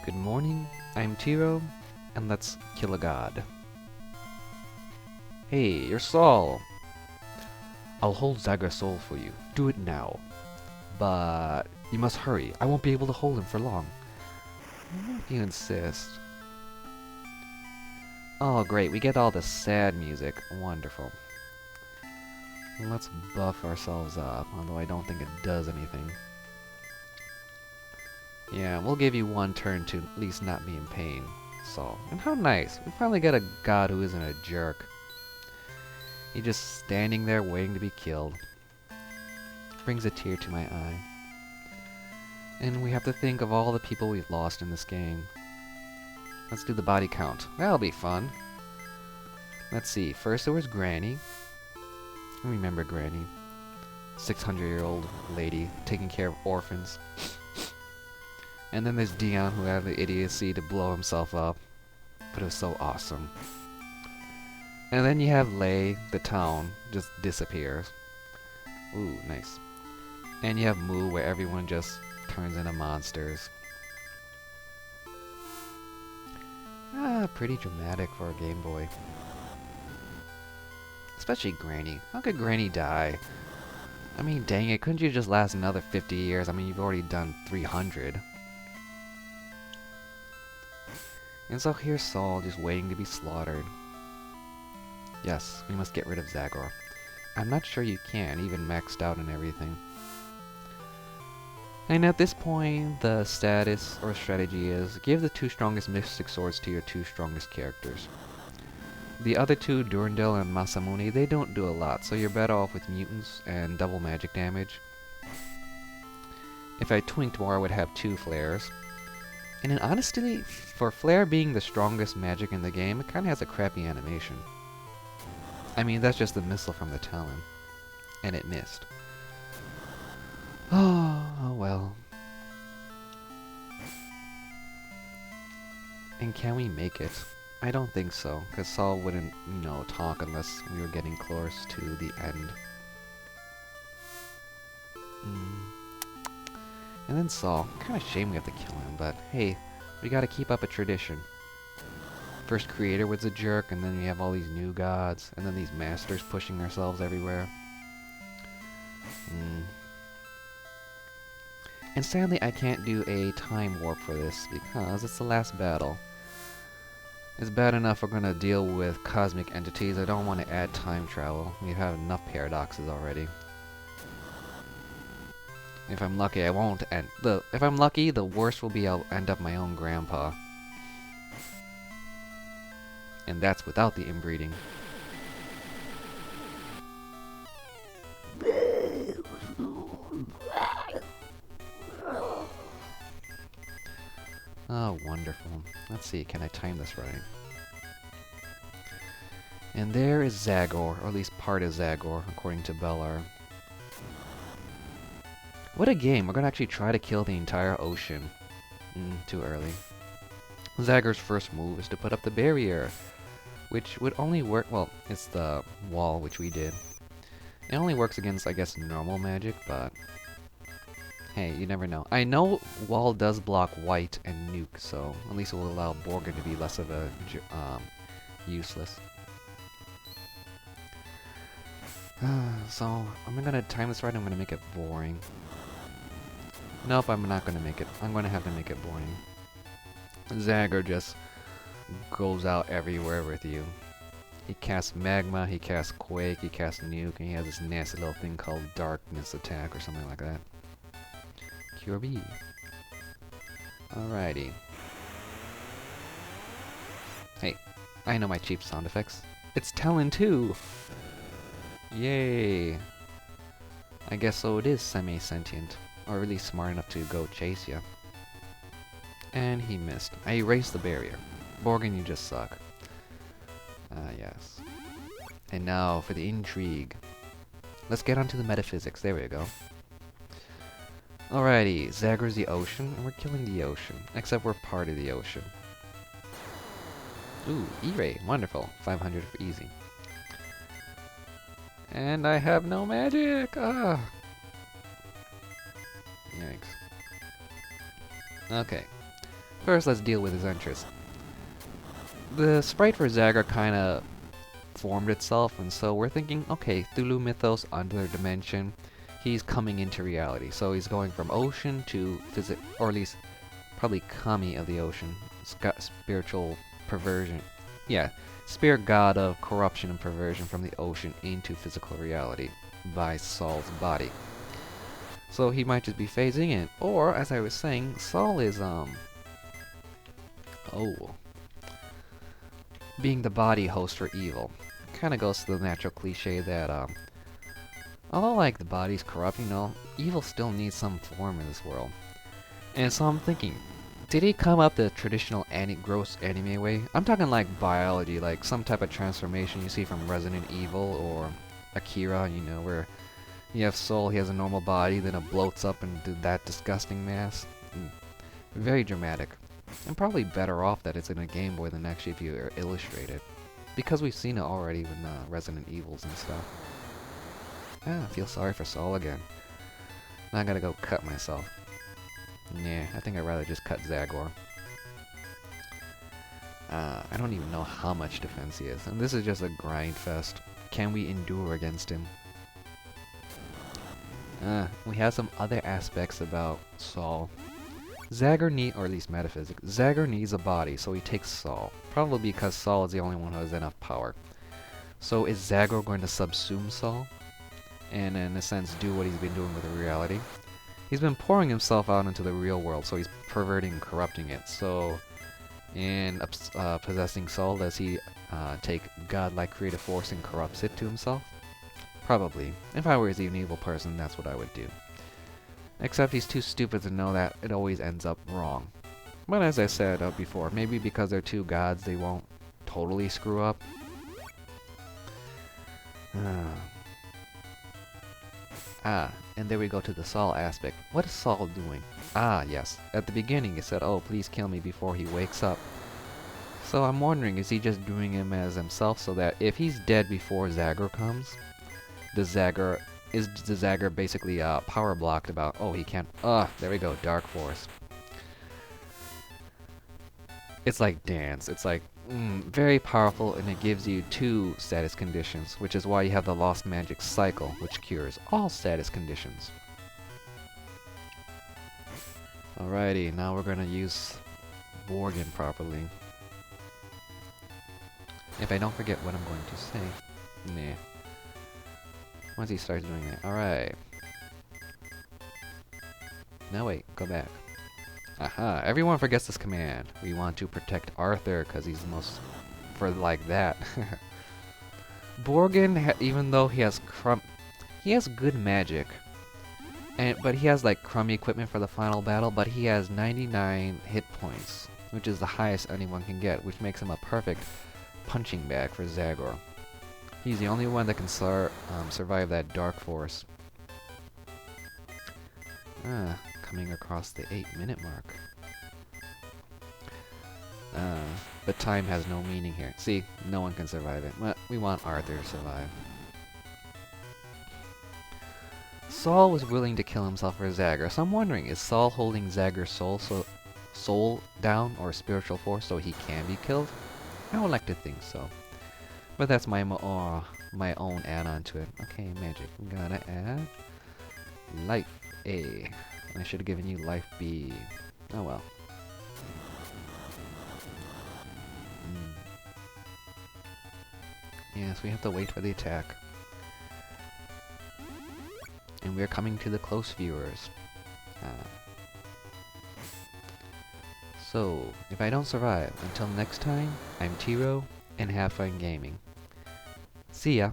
Good morning, I'm Tiro, and let's kill a god. Hey, you're Saul! I'll hold Xagor's soul for you. Do it now. But you must hurry. I won't be able to hold him for long. If you insist. Oh great, we get all the sad music. Wonderful. Let's buff ourselves up, although I don't think it does anything. Yeah, we'll give you one turn to at least not be in pain, Saul. And how nice. We finally get a god who isn't a jerk. He's just standing there waiting to be killed. Brings a tear to my eye. And we have to think of all the people we've lost in this game. Let's do the body count. That'll be fun. Let's see. First there was Granny. I remember Granny. 600-year-old lady taking care of orphans. And then there's Dion, who had the idiocy to blow himself up. But it was so awesome. And then you have Lei, the town, just disappears. Ooh, nice. And you have Moo, where everyone just turns into monsters. Pretty dramatic for a Game Boy. Especially Granny. How could Granny die? I mean, dang it, couldn't you just last another 50 years? I mean, you've already done 300. And so here's Saul, just waiting to be slaughtered. Yes, we must get rid of Xagor. I'm not sure you can, even maxed out and everything. And at this point, the status or strategy is give the 2 strongest Mystic Swords to your 2 strongest characters. The other 2, Durandal and Masamune, they don't do a lot, so you're better off with mutants and double magic damage. If I twinked more, I would have 2 flares. And then honestly, for flare being the strongest magic in the game, it kinda has a crappy animation. I mean, that's just the missile from the Talon. And it missed. Oh well. And can we make it? I don't think so, because Saul wouldn't, you know, talk unless we were getting close to the end. And then Saul. Kinda shame we have to kill him, but hey, we gotta keep up a tradition. First creator was a jerk, and then we have all these new gods, and then these masters pushing ourselves everywhere. And sadly, I can't do a time warp for this, because it's the last battle. It's bad enough we're gonna deal with cosmic entities. I don't want to add time travel. We have enough paradoxes already. If I'm lucky, I won't end. If I'm lucky, the worst will be I'll end up my own grandpa. And that's without the inbreeding. Oh, wonderful. Let's see, can I time this right? And there is Xagor, or at least part of Xagor, according to Bellar. What a game! We're gonna actually try to kill the entire ocean. Too early. Xagor's first move is to put up the barrier, which would only work, well, it's the wall, which we did. It only works against, I guess, normal magic, but hey, you never know. I know wall does block white and nuke, so at least it will allow Borgin to be less of a useless. So I'm gonna time this right. I'm gonna make it boring. Nope, I'm not gonna make it. I'm gonna have to make it boring. Xagor just goes out everywhere with you. He casts Magma, he casts Quake, he casts Nuke, and he has this nasty little thing called Darkness Attack or something like that. QRB. Alrighty. Hey, I know my cheap sound effects. It's Talon 2! Yay! I guess so it is semi-sentient, or at least smart enough to go chase ya. And he missed. I erased the barrier. Borgin, you just suck. Yes. And now for the intrigue. Let's get onto the metaphysics. There we go. Alrighty, Xagor's the ocean, and we're killing the ocean. Except we're part of the ocean. Ooh, E-Ray, wonderful. 500 for easy. And I have no magic! Ah! Yikes. Okay. First, let's deal with his entrance. The sprite for Xagor kinda formed itself, and so we're thinking, okay, Thulu mythos, under dimension, he's coming into reality. So he's going from ocean to or at least probably kami of the ocean, spiritual perversion. Yeah, spirit god of corruption and perversion from the ocean into physical reality by Saul's body. So he might just be phasing in, or as I was saying, Saul is being the body host for evil. Kind of goes to the natural cliche that although like the body's corrupt, you know, evil still needs some form in this world. And so I'm thinking, did he come up the traditional gross anime way? I'm talking like biology, like some type of transformation you see from Resident Evil or Akira, you know, where you have Soul, he has a normal body, then it bloats up into that disgusting mass. Very dramatic. And probably better off that it's in a Game Boy than actually if you illustrate it. Because we've seen it already with Resident Evils and stuff. I feel sorry for Saul again. Now I gotta go cut myself. Nah, I think I'd rather just cut Xagor. I don't even know how much defense he is. And this is just a grind fest. Can we endure against him? We have some other aspects about Saul. Xagor or at least metaphysics, Xagor needs a body, so he takes Saul. Probably because Saul is the only one who has enough power. So is Xagor going to subsume Saul? And in a sense do what he's been doing with the reality? He's been pouring himself out into the real world, so he's perverting and corrupting it. So, in possessing Saul, does he take godlike creative force and corrupts it to himself? Probably. If I were an evil person, that's what I would do. Except he's too stupid to know that it always ends up wrong. But as I said before, maybe because they're two gods, they won't totally screw up. And there we go to the Saul aspect. What is Saul doing? Yes. At the beginning he said, oh, please kill me before he wakes up. So I'm wondering, is he just doing him as himself so that if he's dead before Xagor comes, is the Xagor basically power blocked about, oh, he can't, there we go, Dark Force. It's like dance. It's like, very powerful, and it gives you 2 status conditions, which is why you have the Lost Magic Cycle, which cures all status conditions. Alrighty, now we're gonna use Borgin properly. If I don't forget what I'm going to say. Nah. Once he starts doing it. Alright. No, wait, go back. Aha, everyone forgets this command. We want to protect Arthur because he's the most for like that. Borgin, even though he has good magic, but he has like crummy equipment for the final battle, but he has 99 hit points, which is the highest anyone can get, which makes him a perfect punching bag for Xagor. He's the only one that can survive that Dark Force. Coming across the 8-minute mark. But time has no meaning here. See, no one can survive it. But we want Arthur to survive. Saul was willing to kill himself for Xagor, so I'm wondering, is Saul holding Xagor's soul down, or spiritual force, so he can be killed? I would like to think so. But that's my own add-on to it. Okay, magic. I'm gonna add life A. I should have given you life B. Oh well. Yes, we have to wait for the attack. And we're coming to the close viewers. So, if I don't survive, until next time, I'm Tiro, and have fun gaming. See ya!